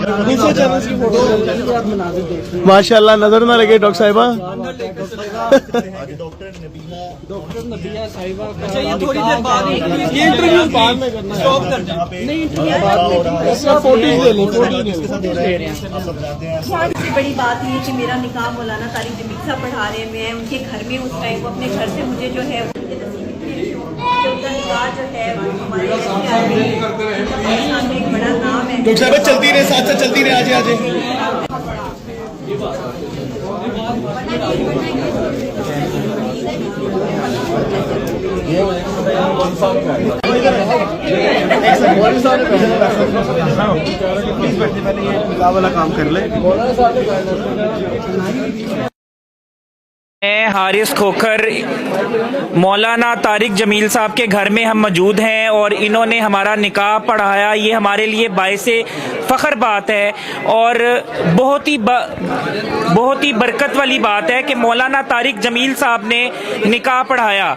दूसरे चैनल की फोटो माशाल्लाह नजर ना लगे डॉक्टर साहिबा। डॉक्टर नबिया साहिबा। अच्छा ये थोड़ी देर बाद ये इंटरव्यू बाद में करना है, स्टॉप कर जाए नहीं फोटो ले लो, फोटो ले रहे हैं। सबसे बड़ी बात ये कि मेरा निकाह मौलाना तारिक जमील साहब पढ़ा रहे हैं, मैं उनके घर में उस टाइम वो अपने घर से मुझे जो है उनका निकाह जो है वो हमारे एक बड़ा नाम है। डॉक्टर साहब चलती रहे, साथ साथ चलती रहे, आजे आजे। वाला काम कर ले। हारिस खोखर मौलाना तारिक जमील साहब के घर में हम मौजूद हैं और इन्होंने हमारा निकाह पढ़ाया। ये हमारे लिए बाइसे फ़ख्र बात है और बहुत ही बरकत वाली बात है कि मौलाना तारिक जमील साहब ने निकाह पढ़ाया।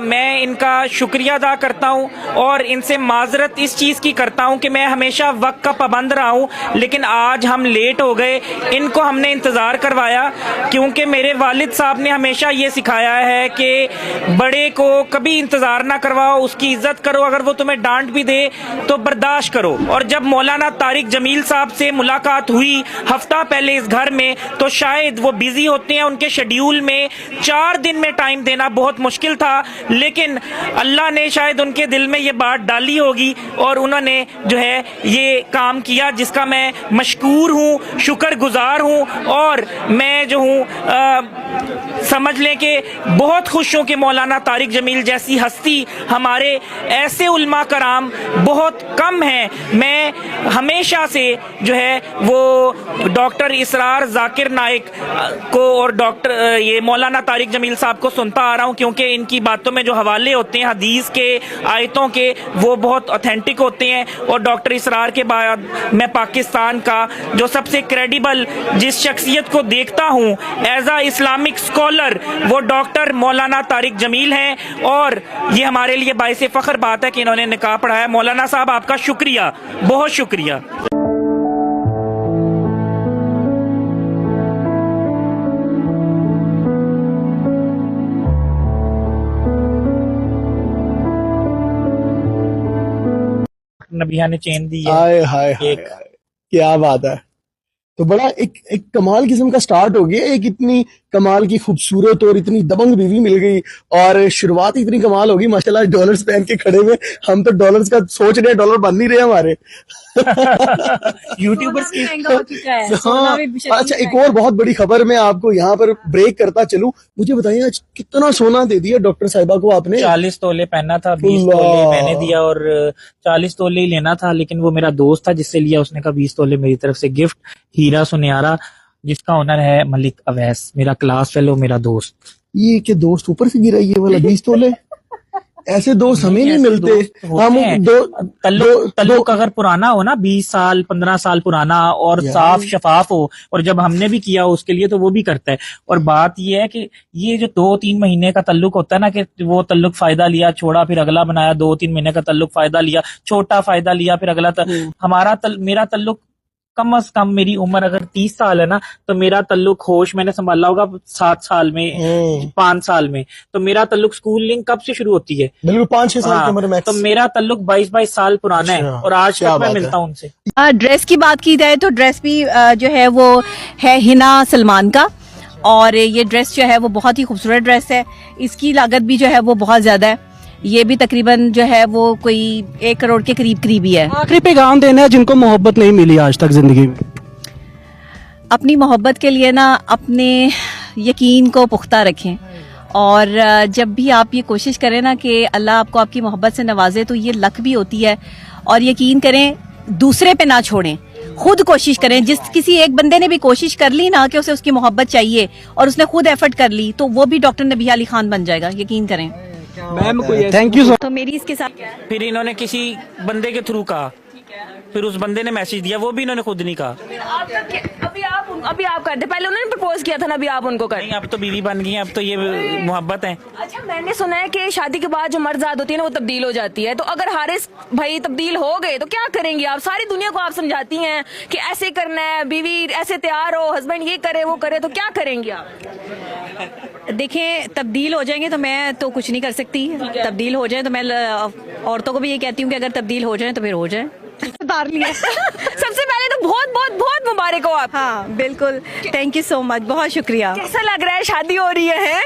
मैं इनका शुक्रिया अदा करता हूँ और इनसे माजरत इस चीज़ की करता हूँ कि मैं हमेशा वक्त का पाबंद रहा हूँ, लेकिन आज हम लेट हो गए। इनको हमने इंतज़ार करवाया क्योंकि मेरे वालिद साहब ने हमेशा ये सिखाया है कि बड़े को कभी इंतजार ना करवाओ, उसकी इज्जत करो, अगर वो तुम्हें डांट भी दे तो बर्दाश्त करो। और जब मौलाना तारिक जमील साहब से मुलाकात हुई हफ्ता पहले इस घर में, तो शायद वो बिजी होते हैं, उनके शेड्यूल में 4 दिन में टाइम देना बहुत मुश्किल था, लेकिन अल्लाह ने शायद उनके दिल में ये बात डाली होगी और उन्होंने जो है ये काम किया, जिसका मैं मशकूर हूँ, शुक्रगुजार हूँ। और मैं जो हूँ समझ लें कि बहुत खुश हूँ कि मौलाना तारिक जमील जैसी हस्ती हमारे ऐसे उल्मा कराम बहुत कम हैं। मैं हमेशा से जो है वो डॉक्टर इसरार जाकिर नाइक को और डॉक्टर ये मौलाना तारिक जमील साहब को सुनता आ रहा हूँ, क्योंकि इनकी बातों में जो हवाले होते हैं हदीस के, आयतों के, वो बहुत ऑथेंटिक होते हैं। और डॉक्टर इसरार के बाद मैं पाकिस्तान का जो सबसे क्रेडिबल जिस शख्सियत को देखता हूँ एज आ इस्लामिक स्कॉलर, वो डॉक्टर मौलाना तारिक जमील हैं। और ये हमारे लिए बाइसे फख्र बात है कि इन्होंने निकाह पढ़ाया। मौलाना साहब आपका शुक्रिया, बहुत शुक्रिया। नबिया ने चेन दी है। हाय हाय हाय, क्या बात है। तो बड़ा एक कमाल किस्म का स्टार्ट हो गया। एक इतनी कमाल की खूबसूरत और इतनी दबंग बीवी मिल गई और शुरुआत इतनी कमाल होगी माशाल्लाह। डॉलर्स पहन के खड़े हुए, हम तो डॉलर्स का सोच रहे हैं, डॉलर बन नहीं रहे हमारे। यूट्यूबर्स की हाँ। अच्छा, एक और बहुत बड़ी खबर मैं आपको यहाँ पर ब्रेक करता चलूं। मुझे बताइए आज कितना सोना दे दिया डॉक्टर साहिबा को आपने? 40 तोले पहना था, 20 तोले मैंने दिया और 40 तोले ही लेना था, लेकिन वो मेरा दोस्त था जिससे लिया, उसने कहा 20 तोले मेरी तरफ से गिफ्ट। हीरा सुनियारा, जिसका ऑनर है मलिक अवैस, मेरा क्लास फेलो, मेरा दोस्त। ये क्या दोस्त ऊपर से गिरा ये वाला 20 तोले? ऐसे दोस्त हमें नहीं मिलते। हम तल्लुक अगर पुराना हो ना, 20 साल 15 साल पुराना और साफ शफाफ हो, और जब हमने भी किया उसके लिए तो वो भी करता है। और बात ये है कि ये जो 2-3 महीने का तल्लुक होता है ना, कि वो तल्लुक फायदा लिया, छोड़ा, फिर अगला बनाया, 2-3 महीने का तल्लुक फायदा लिया, छोटा फायदा लिया, फिर अगला मेरा तल्लुक कम अज कम, मेरी उम्र अगर 30 साल है ना, तो मेरा तल्लुक होश मैंने संभाला होगा 7 साल में, 5 साल में। तो मेरा तल्लुक स्कूलिंग कब से शुरू होती है? बिल्कुल 5-6 साल की उम्र में। तो मेरा तल्लुक 22 साल पुराना है और आज तक मैं मिलता हूँ उनसे। ड्रेस की बात की जाए तो ड्रेस भी जो है वो है हिना सलमान का, और ये ड्रेस जो है वो बहुत ही खूबसूरत ड्रेस है। इसकी लागत भी जो है वो बहुत ज्यादा है, ये भी तकरीबन जो है वो कोई 1 करोड़ के करीब ही है। आखिरी पैगाम देना है जिनको मोहब्बत नहीं मिली आज तक जिंदगी में। अपनी मोहब्बत के लिए ना अपने यकीन को पुख्ता रखें, और जब भी आप ये कोशिश करें ना कि अल्लाह आपको आपकी मोहब्बत से नवाजे, तो ये लक भी होती है। और यकीन करें, दूसरे पे ना छोड़ें, खुद कोशिश करें। जिस किसी एक बंदे ने भी कोशिश कर ली ना कि उसे उसकी मोहब्बत चाहिए और उसने खुद एफर्ट कर ली, तो वो भी डॉक्टर नबिया अली खान बन जाएगा, यकीन करें। Ma'am thank you. तो मेरी इसके साथ फिर इन्होंने किसी बंदे के थ्रू कहा फिर उस बंदे ने मैसेज दिया, वो भी इन्होंने खुद नहीं कहा। अभी आप करते, पहले उन्होंने प्रपोज किया था ना, अभी आप उनको करते। नहीं, अब तो बीवी बन गई हैं, अब तो ये मोहब्बत है। अच्छा, मैंने सुना है कि शादी के बाद जो मर्दात होती है ना वो तब्दील हो जाती है, तो अगर हारिस भाई तब्दील हो गए तो क्या करेंगी आप? सारी दुनिया को आप समझाती हैं कि ऐसे करना है, बीवी ऐसे तैयार हो, हस्बैंड ये करे वो करे, तो क्या करेंगी आप? देखें, तब्दील हो जाएंगे तो मैं तो कुछ नहीं कर सकती। तब्दील हो जाए तो मैं औरतों को भी ये कहती हूँ कि अगर तब्दील हो जाए तो फिर हो जाए। उतार लिया। सबसे पहले तो बहुत बहुत बहुत मुबारक हो आप। हाँ बिल्कुल, थैंक यू सो मच, बहुत शुक्रिया। कैसा लग रहा है, शादी हो रही है?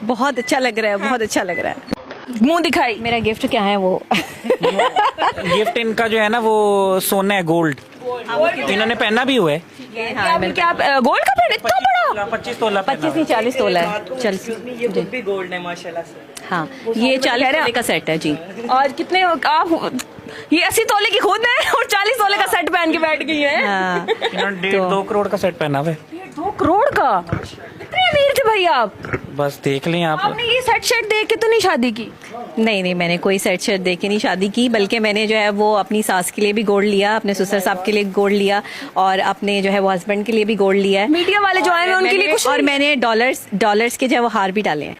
बहुत अच्छा लग रहा है, बहुत अच्छा लग रहा है। मुंह दिखाई। मेरा गिफ्ट क्या है वो? गिफ्ट इनका जो है ना वो सोना है, गोल्ड। इन्होंने पहना भी हुआ है। हाँ, क्या आप गोल्ड का पहने? इतना बड़ा? 25 तोला। 25 नहीं 40 तोला है। चल ये खुद भी गोल्ड है माशाल्लाह से। हाँ, ये 40 तोले का सेट है जी। और कितने आप? ये 80 तोले की खुद है और 40 तोले का सेट पहन के बैठ गई है। हाँ, इन्होंने 1.5-2 करोड़ का सेट पहना हुआ है। 2 करोड़ का? इतने अमीर थे भाई आप? बस देख लें आप। आपने ये सेट शेट देख के तो नहीं शादी की? नहीं, मैंने कोई सेट शेट दे के नहीं शादी की, बल्कि मैंने जो है वो अपनी सास के लिए भी गोल्ड लिया, अपने ससुर साहब के लिए गोल्ड लिया, और अपने जो है वो हस्बैंड के लिए भी गोल्ड लिया है। मीडिया वाले जो आए हैं उनके लिए कुछ और मैंने डॉलर्स के जो है वो हार भी डाले हैं।